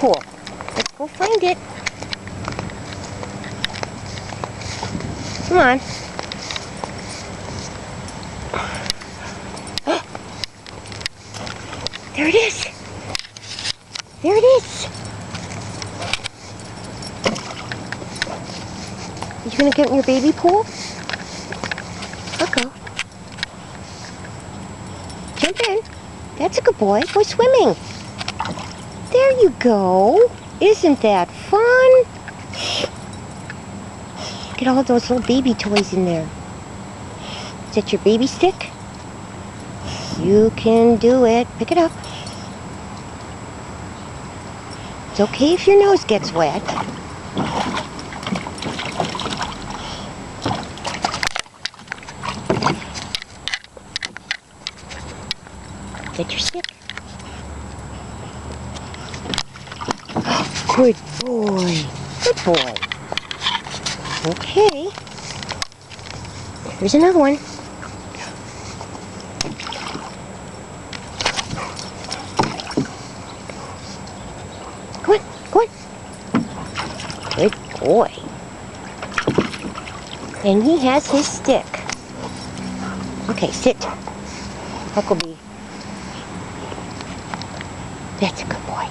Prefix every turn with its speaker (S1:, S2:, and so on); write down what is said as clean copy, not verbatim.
S1: pool. Let's go find it. Come on. There it is. There it is. You gonna get in your baby pool? I'll go. Jump in. That's a good boy. Go swimming. There you go. Isn't that fun? Get all those little baby toys in there. Is that your baby stick? You can do it. Pick it up. It's okay if your nose gets wet. Get your stick. Good boy. Good boy. Okay. Here's another one. Come on. Come on. Good boy. And he has his stick. Okay, sit. Huckleberry. That's a good boy.